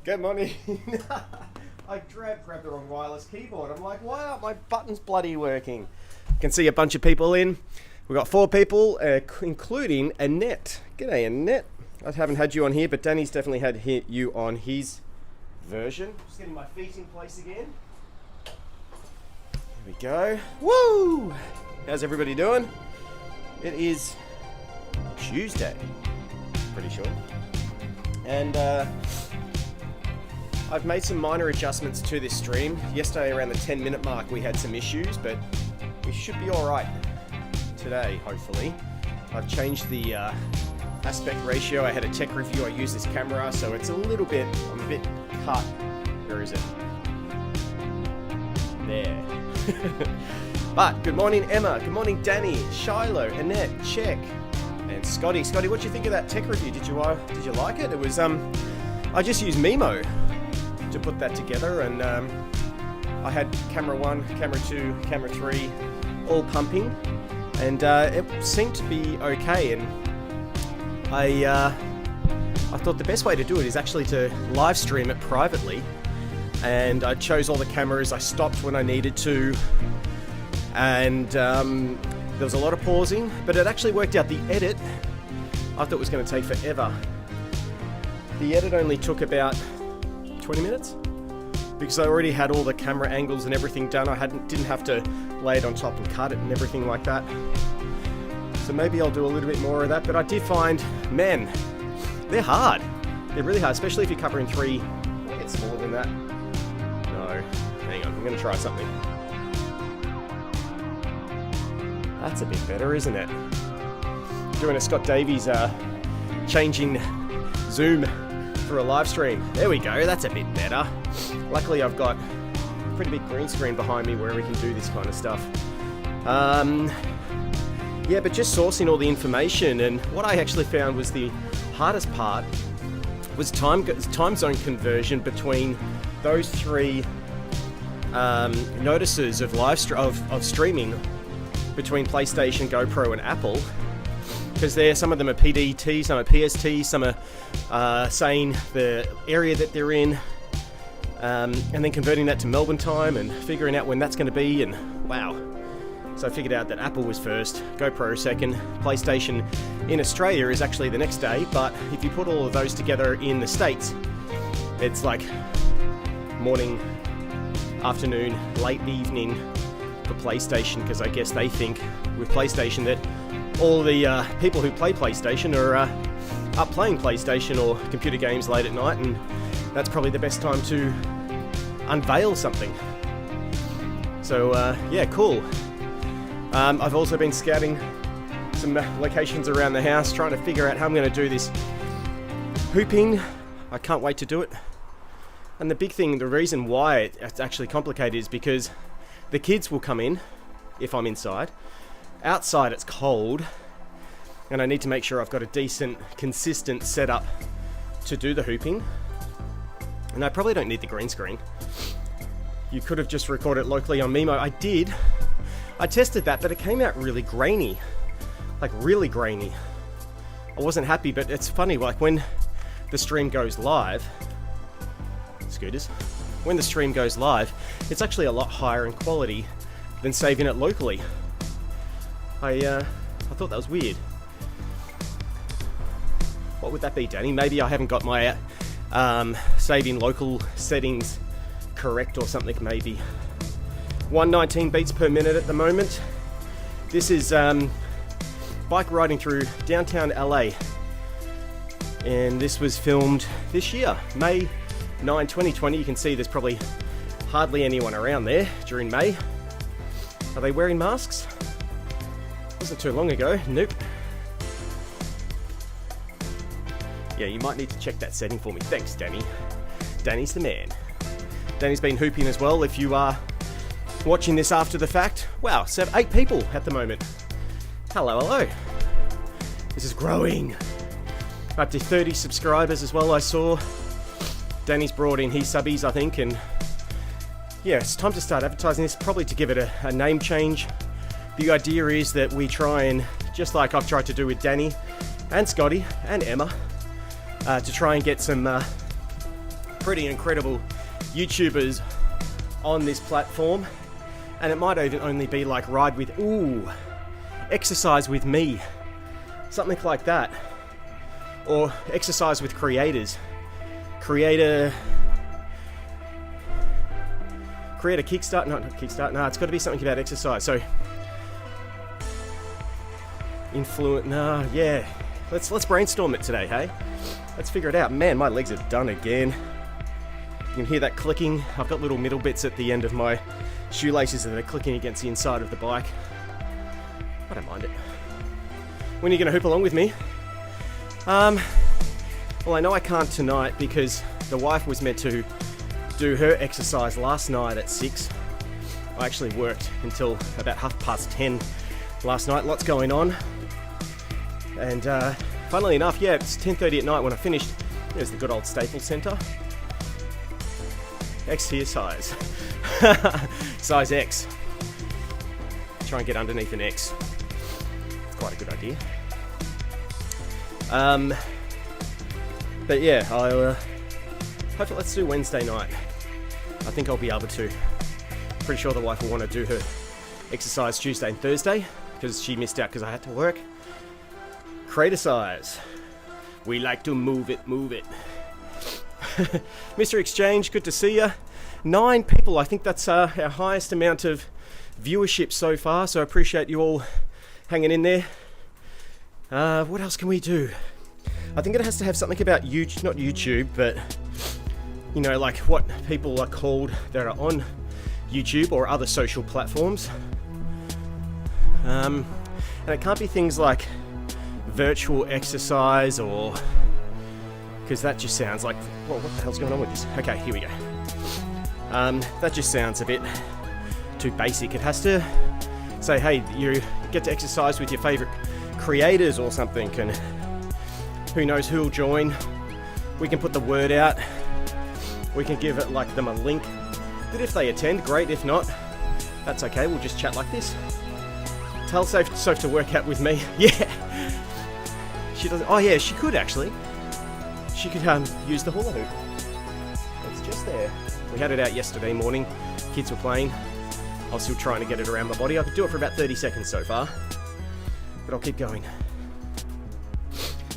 Good morning. I grabbed the wrong wireless keyboard. I'm like, why aren't my buttons bloody working? Can see a bunch of people in. We've got 4 people, including Annette. G'day, Annette. I haven't had you on here, but Danny's definitely had you on his version. Just getting my feet in place again. Here we go. Woo! How's everybody doing? It is Tuesday, pretty sure. And I've made some minor adjustments to this stream. Yesterday around the 10-minute mark we had some issues, but we should be alright today, hopefully. I've changed the aspect ratio. I had a tech review. I use this camera, so it's a little bit, I'm a bit cut. Where is it? There. But good morning, Emma. Good morning, Danny, Shiloh, Annette, Check, and Scotty. Scotty, what do you think of that tech review? Did you like it? It was I just used Mimo to put that together, and I had camera 1, camera 2, camera 3 all pumping, and it seemed to be okay. And I thought the best way to do it is actually to live stream it privately, and I chose all the cameras. I stopped when I needed to, and there was a lot of pausing, but it actually worked out. The edit, I thought it was going to take forever. The edit only took about 20 minutes because I already had all the camera angles and everything done. I didn't have to lay it on top and cut it and everything like that. So maybe I'll do a little bit more of that, but I did find, man, they're hard. They're really hard, especially if you're covering 3. Can I get smaller than that? No. Hang on, I'm going to try something. That's a bit better, isn't it? Doing a Scott Davies changing zoom for a live stream. There we go, that's a bit better. Luckily I've got a pretty big green screen behind me where we can do this kind of stuff. Yeah, but just sourcing all the information, and what I actually found was the hardest part was time zone conversion between those 3 notices of of streaming between PlayStation, GoPro, and Apple, because some of them are PDT, some are PST, some are saying the area that they're in, and then converting that to Melbourne time and figuring out when that's going to be, and wow. So I figured out that Apple was first, GoPro second, PlayStation in Australia is actually the next day, but if you put all of those together in the States, it's like morning, afternoon, late evening for PlayStation, because I guess they think with PlayStation that all the people who play PlayStation are up playing PlayStation or computer games late at night, and that's probably the best time to unveil something. So yeah, cool. I've also been scouting some locations around the house, trying to figure out how I'm going to do this hooping. I can't wait to do it. And the big thing, the reason why it's actually complicated is because the kids will come in if I'm inside. Outside it's cold, and I need to make sure I've got a decent, consistent setup to do the hooping. And I probably don't need the green screen. You could have just recorded it locally on Mimo. I did. I tested that, but it came out really grainy. Like really grainy. I wasn't happy, but it's funny, like when the stream goes live, scooters, when the stream goes live, it's actually a lot higher in quality than saving it locally. I thought that was weird. What would that be, Danny? Maybe I haven't got my saving local settings correct or something, maybe. 119 beats per minute at the moment. This is bike riding through downtown LA. And this was filmed this year, May 9, 2020. You can see there's probably hardly anyone around there during May. Are they wearing masks? Wasn't too long ago. Nope. Yeah, you might need to check that setting for me. Thanks, Danny. Danny's the man. Danny's been hooping as well. If you are watching this after the fact, wow, 8 people at the moment. Hello, hello. This is growing. Up to 30 subscribers as well, I saw. Danny's brought in his subbies, I think, and yeah, it's time to start advertising this, probably to give it a name change. The idea is that we try and, just like I've tried to do with Danny and Scotty and Emma, to try and get some pretty incredible YouTubers on this platform, and it might even only be like exercise with me, something like that, or exercise with creators, create a Kickstart, not Kickstart, no, it's got to be something about exercise, so let's brainstorm it today, hey? Let's figure it out. Man, my legs are done again. You can hear that clicking. I've got little middle bits at the end of my shoelaces that are clicking against the inside of the bike. I don't mind it. When are you going to hoop along with me? Well, I know I can't tonight because the wife was meant to do her exercise last night at 6. I actually worked until about 10:30 last night. Lots going on. And funnily enough, it's 10:30 at night when I finished. There's the good old Staples Centre. X here size. Size X. Try and get underneath an X. It's quite a good idea. But yeah, I'll hopefully let's do Wednesday night. I think I'll be able to. Pretty sure the wife will want to do her exercise Tuesday and Thursday because she missed out because I had to work. Crater size. We like to move it. Mr. Exchange, good to see you. 9 people, I think that's our highest amount of viewership so far, so I appreciate you all hanging in there. What else can we do? I think it has to have something about YouTube, not YouTube, but you know, like what people are called that are on YouTube or other social platforms. And it can't be things like virtual exercise or... because that just sounds like... well, what the hell's going on with this? Okay, here we go. That just sounds a bit too basic. It has to say, hey, you get to exercise with your favourite creators or something, and who knows who'll join. We can put the word out. We can give it like them a link. That if they attend, great. If not, that's okay. We'll just chat like this. Tell Soph to work out with me. Yeah. She doesn't... oh yeah, she could actually. She could use the hula hoop. It's just there. We had it out yesterday morning. Kids were playing. I was still trying to get it around my body. I could do it for about 30 seconds so far. But I'll keep going.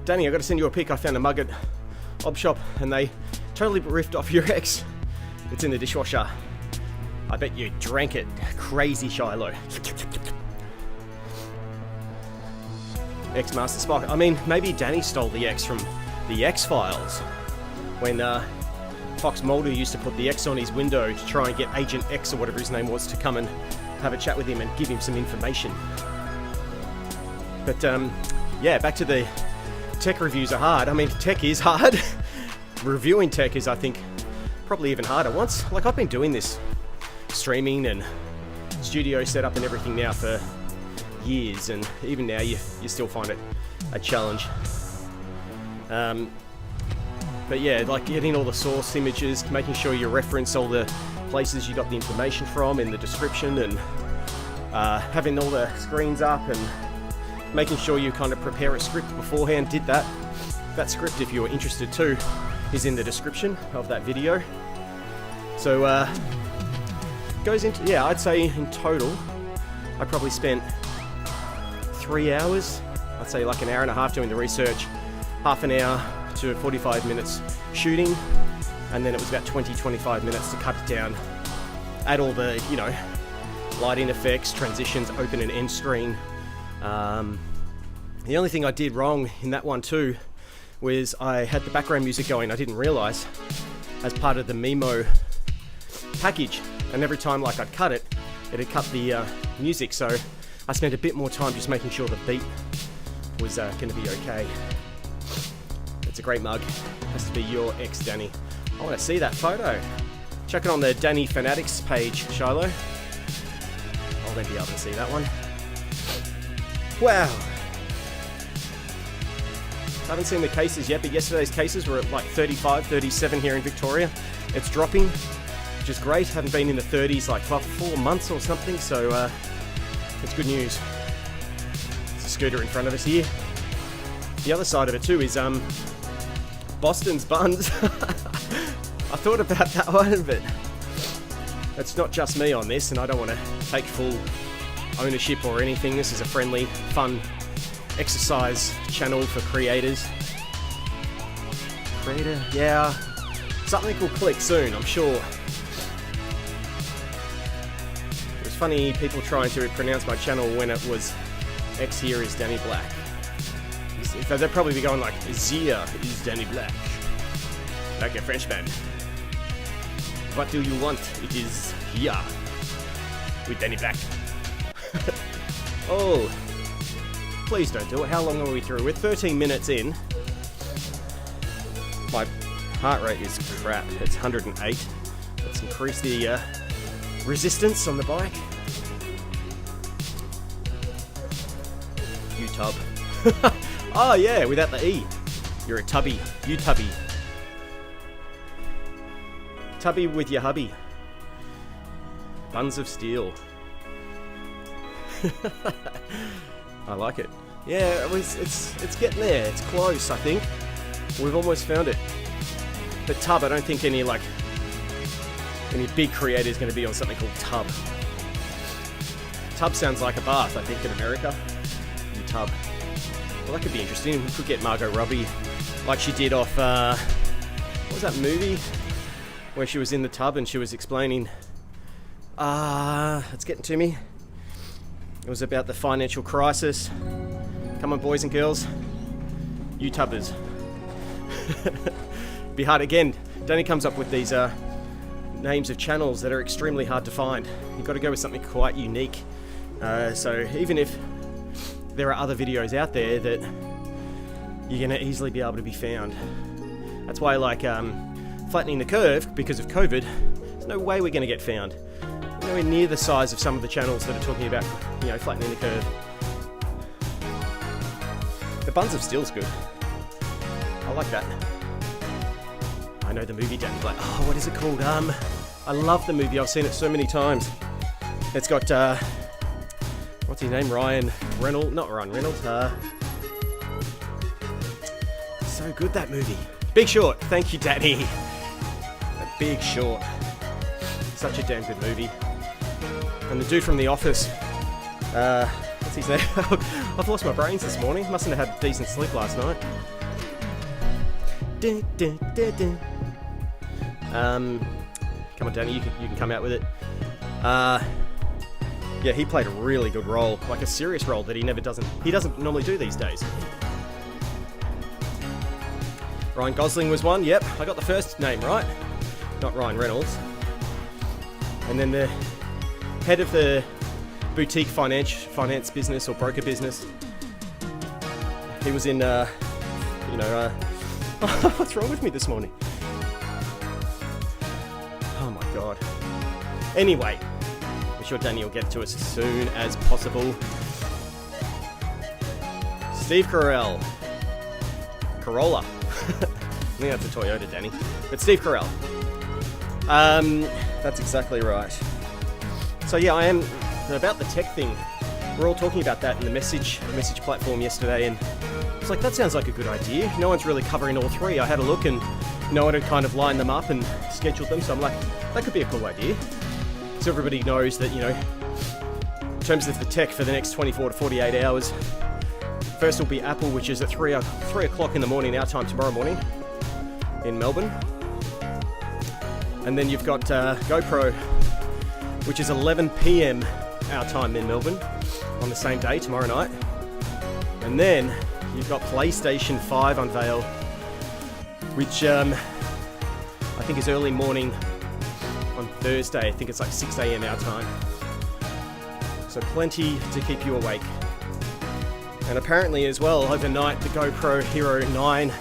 Danny, I got to send you a pic. I found a mug at Ob Shop and they totally ripped off your ex. It's in the dishwasher. I bet you drank it. Crazy Shiloh. X-Master Spock. I mean, maybe Danny stole the X from the X-Files when Fox Mulder used to put the X on his window to try and get Agent X or whatever his name was to come and have a chat with him and give him some information. But yeah, back to the tech reviews are hard. I mean, tech is hard. Reviewing tech is, I think, probably even harder. I've been doing this streaming and studio setup and everything now for years, and even now you still find it a challenge. But yeah, like getting all the source images, making sure you reference all the places you got the information from in the description, and having all the screens up and making sure you kind of prepare a script beforehand. Did that. That script, if you were interested too, is in the description of that video. So goes into, yeah, I'd say in total I probably spent 3 hours. I'd say like an hour and a half doing the research, half an hour to 45 minutes shooting, and then it was about 20-25 minutes to cut it down, add all the, you know, lighting effects, transitions, open and end screen. The only thing I did wrong in that one too was I had the background music going. I didn't realize as part of the Mimo package, and every time like I'd cut it, it'd cut the music, so I spent a bit more time just making sure the beat was going to be okay. It's a great mug. Has to be your ex, Danny. I want to see that photo. Check it on the Danny Fanatics page, Shiloh. I'll then be able to see that one. Wow. I haven't seen the cases yet, but yesterday's cases were at like 35, 37 here in Victoria. It's dropping, which is great. Haven't been in the 30s like for 4 months or something, so it's good news. There's a scooter in front of us here. The other side of it too is Boston's Buns. I thought about that one, but it's not just me on this, and I don't want to take full ownership or anything. This is a friendly, fun exercise channel for creators. Creator, yeah. Something will click soon, I'm sure. It was funny, people trying to pronounce my channel when it was X here is Danny Black. They'd probably be going like, Zia is Danny Black. Like a Frenchman. What do you want? It is here with Danny Black. Oh, please don't do it. How long are we through? We're 13 minutes in. My heart rate is crap. It's 108. Let's increase the resistance on the bike. U-tub. Oh yeah, without the E. You're a tubby. U-tubby. Tubby with your hubby. Buns of steel. I like it. Yeah, it's getting there. It's close, I think. We've almost found it. But tub, I don't think any big creator is going to be on something called tub. Tub sounds like a bath, I think, in America. Tub. Well, that could be interesting. We could get Margot Robbie, like she did off, what was that movie? Where she was in the tub and she was explaining, it's getting to me. It was about the financial crisis. Come on, boys and girls. YouTubers. Be hard again. Danny comes up with these names of channels that are extremely hard to find. You've got to go with something quite unique. So even if there are other videos out there that you're going to easily be able to be found. That's why I like Flattening the Curve, because of COVID, there's no way we're going to get found. We're nowhere near the size of some of the channels that are talking about, flattening the curve. The Buns of Steel's good. I like that. I know the movie Danny Black. Oh, what is it called? I love the movie. I've seen it so many times. It's got, what's his name? Ryan Reynolds. Not Ryan Reynolds. So good, that movie. Big Short. Thank you, Danny. The Big Short. Such a damn good movie. And the dude from The Office. What's his name? I've lost my brains this morning. Mustn't have had decent sleep last night. Come on, Danny, you can come out with it. Yeah, he played a really good role, like a serious role that he doesn't normally do these days. Ryan Gosling was one. Yep, I got the first name right, not Ryan Reynolds. And then the head of the boutique finance business or broker business. He was in, what's wrong with me this morning? Oh my god. Anyway, I'm sure Danny will get to us as soon as possible. Steve Carell. Corolla. I think that's a Toyota, Danny. But Steve Carell. That's exactly right. So yeah, I am about the tech thing. We're all talking about that in the message platform yesterday, and it's like, that sounds like a good idea. No one's really covering all three. I had a look and no one had kind of lined them up and scheduled them, so I'm like, that could be a cool idea. So everybody knows that, in terms of the tech for the next 24 to 48 hours, first will be Apple, which is at 3 o'clock in the morning, our time tomorrow morning in Melbourne. And then you've got GoPro, which is 11 p.m. our time in Melbourne on the same day, tomorrow night. And then you've got PlayStation 5 unveil, which I think is early morning on Thursday. I think it's like 6 a.m. our time. So plenty to keep you awake. And apparently as well, overnight, the GoPro Hero 9,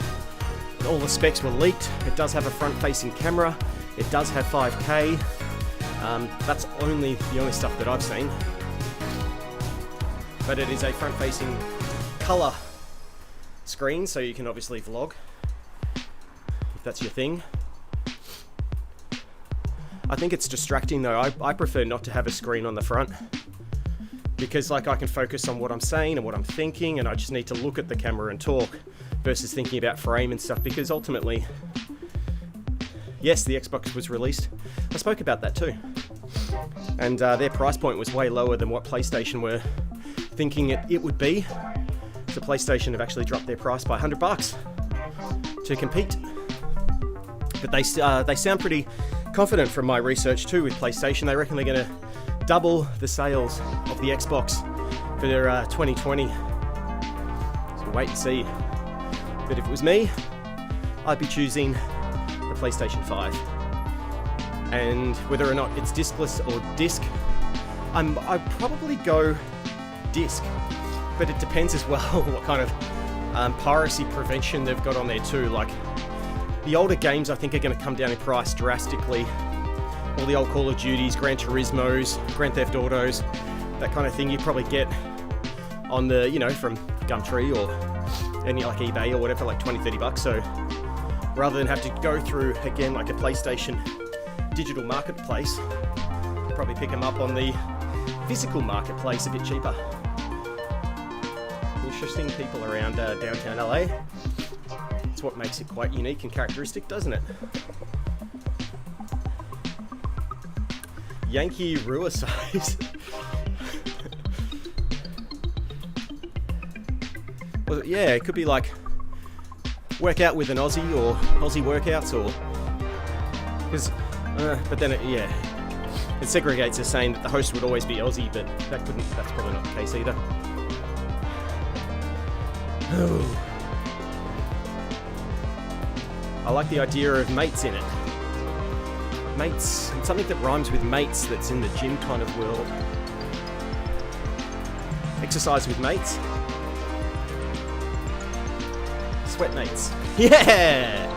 all the specs were leaked. It does have a front-facing camera. It does have 5K. That's the only stuff that I've seen. But it is a front-facing color screen, so you can obviously vlog if that's your thing. I think it's distracting though. I prefer not to have a screen on the front, because I can focus on what I'm saying and what I'm thinking, and I just need to look at the camera and talk versus thinking about frame and stuff, because ultimately, yes, the Xbox was released. I spoke about that too. And their price point was way lower than what PlayStation were thinking it would be. So PlayStation have actually dropped their price by $100 to compete. But they sound pretty confident from my research too with PlayStation. They reckon they're going to double the sales of the Xbox for their 2020. So wait and see. But if it was me, I'd be choosing the PlayStation 5. And whether or not it's discless or disc, I'd probably go disc. But it depends as well what kind of piracy prevention they've got on there too. Like, the older games I think are going to come down in price drastically. All the old Call of Duties, Gran Turismos, Grand Theft Autos, that kind of thing you probably get on the, from Gumtree or any like eBay or whatever, like $20-30. So rather than have to go through again like a PlayStation digital marketplace, probably pick them up on the physical marketplace a bit cheaper. Interesting people around downtown LA. It's what makes it quite unique and characteristic, doesn't it? Yankee Rua size. Well, yeah, it could be like workout with an Aussie or Aussie workouts, or because, but then it segregates as saying that the host would always be Aussie, but that's probably not the case either. Oh. I like the idea of mates in it. Mates, and something that rhymes with mates that's in the gym kind of world. Exercise with mates. Sweat mates. Yeah!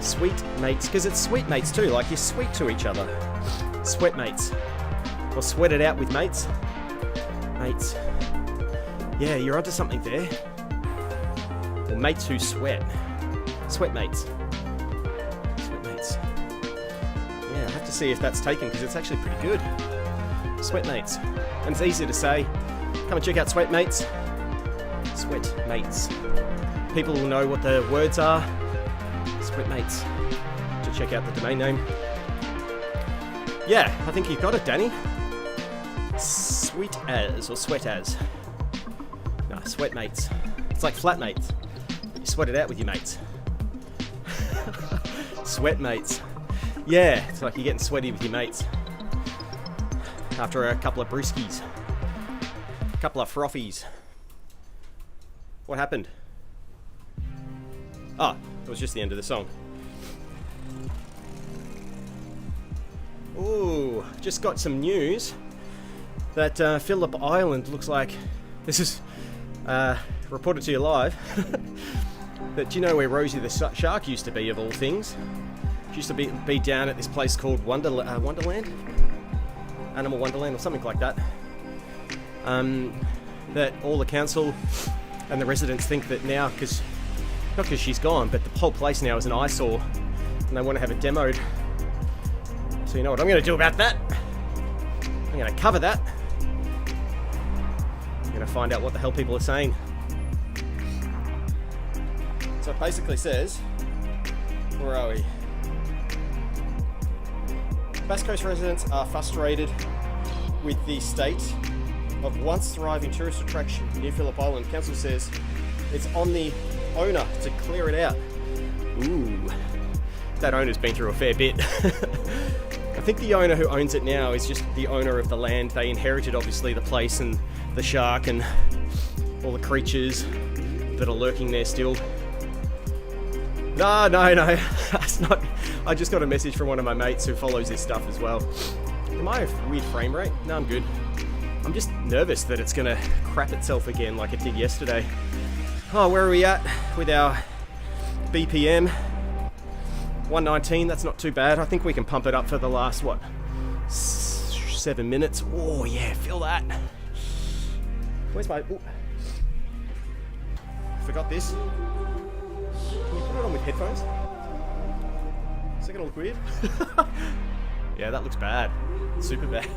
Sweet mates, because it's sweet mates too, like you're sweet to each other. Sweat mates. Or sweat it out with mates. Mates. Yeah, you're onto something there. Or mates who sweat. Sweat mates. Sweat mates. Yeah, I have to see if that's taken because it's actually pretty good. Sweat mates. And it's easy to say. Come and check out Sweat Mates. Sweat mates. People will know what the words are. Sweat mates. To check out the domain name. Yeah, I think you got it, Danny. Sweet as or sweat as. No, Sweat Mates. It's like flat mates. You sweat it out with your mates. Sweat mates. Yeah, it's like you're getting sweaty with your mates. After a couple of brewskis. A couple of frothies. What happened? Oh, it was just the end of the song. Ooh, just got some news that Phillip Island looks like, this is reported to you live, that, do you know where Rosie the Shark used to be, of all things? She used to be down at this place called Wonderland? Animal Wonderland or something like that. That all the council and the residents think that now, not because she's gone, but the whole place now is an eyesore and they want to have it demoed. So you know what I'm going to do about that? I'm going to cover that. I'm going to find out what the hell people are saying. So it basically says, where are we? Bass Coast residents are frustrated with the state of once thriving tourist attraction near Phillip Island. Council says it's on the owner to clear it out. Ooh, that owner's been through a fair bit. I think the owner who owns it now is just the owner of the land. They inherited obviously the place and the shark and all the creatures that are lurking there still. No, that's not. I just got a message from one of my mates who follows this stuff as well. Am I a weird frame rate? No, I'm good. I'm just nervous that it's gonna crap itself again like it did yesterday. Oh, where are we at with our BPM? 119, that's not too bad. I think we can pump it up for the last, 7 minutes. Oh yeah, feel that. Where's my... Ooh. Forgot this. Can you put it on with headphones? Is that gonna look weird? Yeah, that looks bad. Super bad.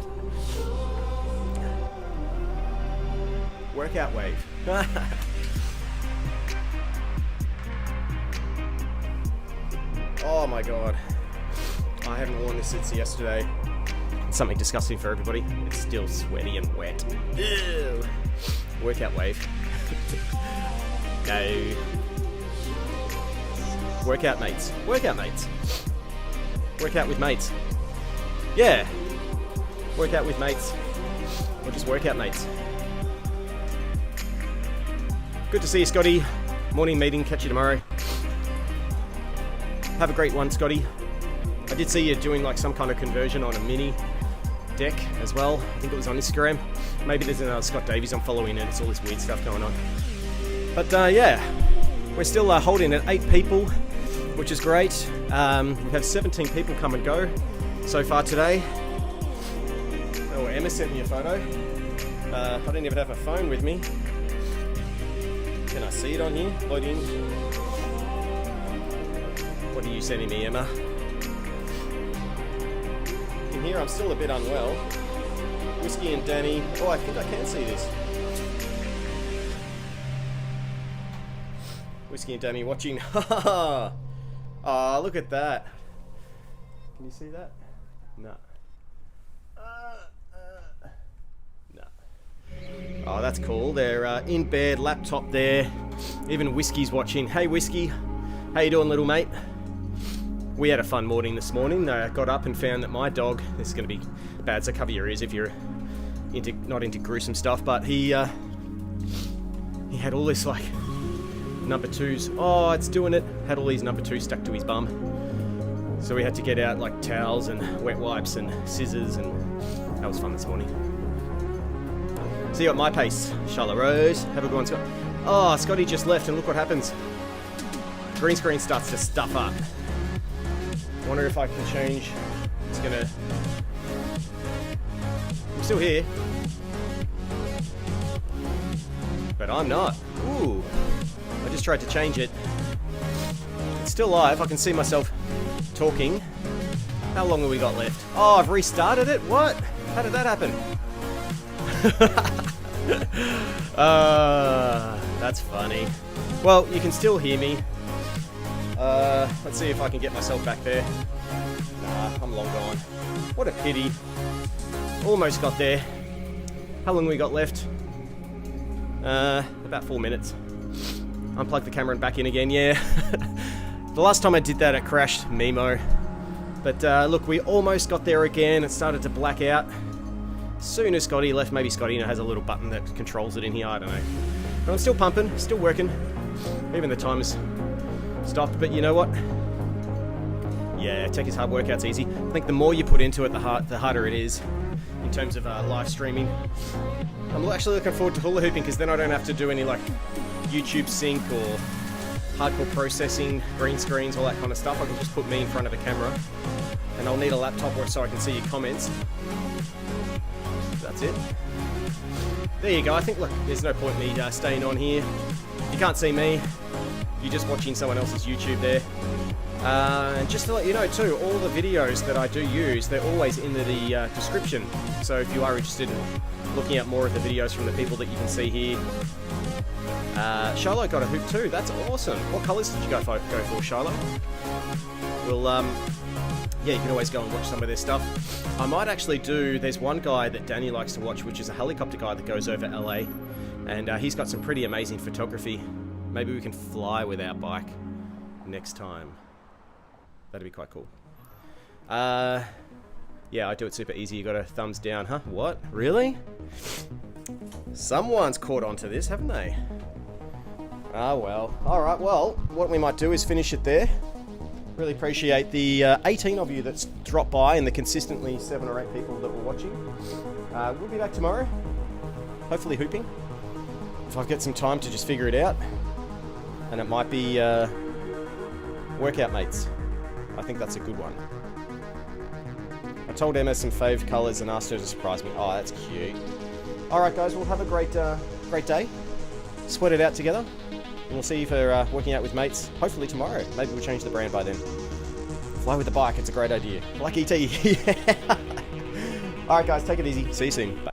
Workout wave. Oh my god. I haven't worn this since yesterday. It's something disgusting for everybody. It's still sweaty and wet. Ew. Workout wave. No. Workout mates. Workout mates. Workout with mates. Yeah. Workout with mates. Or just workout mates. Good to see you, Scotty. Morning meeting. Catch you tomorrow. Have a great one, Scotty. I did see you doing like some kind of conversion on a mini deck as well. I think it was on Instagram. Maybe there's another Scott Davies I'm following and it's all this weird stuff going on. But yeah, we're still holding at 8 people, which is great. We have 17 people come and go so far today. Oh, Emma sent me a photo. I didn't even have my phone with me. Can I see it on here? Load in. What are you sending me, Emma? In here, I'm still a bit unwell. Whiskey and Danny. Oh, I think I can see this. Whiskey and Danny watching. Ah, look at that. Can you see that? No. No. Oh, that's cool. They're in bed, laptop there. Even Whiskey's watching. Hey, Whiskey. How you doing, little mate? We had a fun morning this morning. I got up and found that my dog, this is going to be bad, so cover your ears if you're not into gruesome stuff, but he had all this like number 2s. Oh, it's doing it. Had all these number 2s stuck to his bum. So we had to get out like towels and wet wipes and scissors, and that was fun this morning. See you at my pace, Charlotte Rose. Have a good one, Scott. Oh, Scotty just left and look what happens. Green screen starts to stuff up. Wonder if I can change. It's gonna. I'm still here, but I'm not. Ooh, I just tried to change it. It's still live. I can see myself talking. How long have we got left? Oh, I've restarted it. What? How did that happen? That's funny. Well, you can still hear me. Let's see if I can get myself back there. Nah, I'm long gone. What a pity. Almost got there. How long we got left? About 4 minutes. Unplug the camera and back in again, yeah. The last time I did that, it crashed Mimo. But look, we almost got there again. It started to black out. As soon as Scotty left, maybe Scotty has a little button that controls it in here, I don't know. But I'm still pumping, still working. Even the timer's stopped, but you know what? Yeah, tech is hard, workout's easy. I think the more you put into it, the harder it is in terms of live streaming. I'm actually looking forward to hula hooping because then I don't have to do any like YouTube sync or hardcore processing, green screens, all that kind of stuff. I can just put me in front of a camera, and I'll need a laptop so I can see your comments. That's it. There you go. I think, look, there's no point in me staying on here. You can't see me. You're just watching someone else's YouTube there. And just to let you know too, all the videos that I do use, they're always in the description. So if you are interested in looking at more of the videos from the people that you can see here. Charlotte got a hoop too. That's awesome. What colours did you go for, Charlotte? Well, yeah, you can always go and watch some of their stuff. I might actually do, there's one guy that Danny likes to watch, which is a helicopter guy that goes over LA. And he's got some pretty amazing photography. Maybe we can fly with our bike next time. That'd be quite cool. Yeah, I do it super easy. You got a thumbs down, huh? What? Really? Someone's caught onto this, haven't they? Ah, well. Alright, well, what we might do is finish it there. Really appreciate the 18 of you that's dropped by and the consistently 7 or 8 people that were watching. We'll be back tomorrow. Hopefully hooping. If I get some time to just figure it out. And it might be workout mates. I think that's a good one. I told Emma some fave colours and asked her to surprise me. Oh, that's cute. Alright guys, we'll have a great day. Sweat it out together. And we'll see you for working out with mates, hopefully tomorrow. Maybe we'll change the brand by then. Fly with the bike, it's a great idea. Like ET. Yeah. Alright guys, take it easy. See you soon. Bye.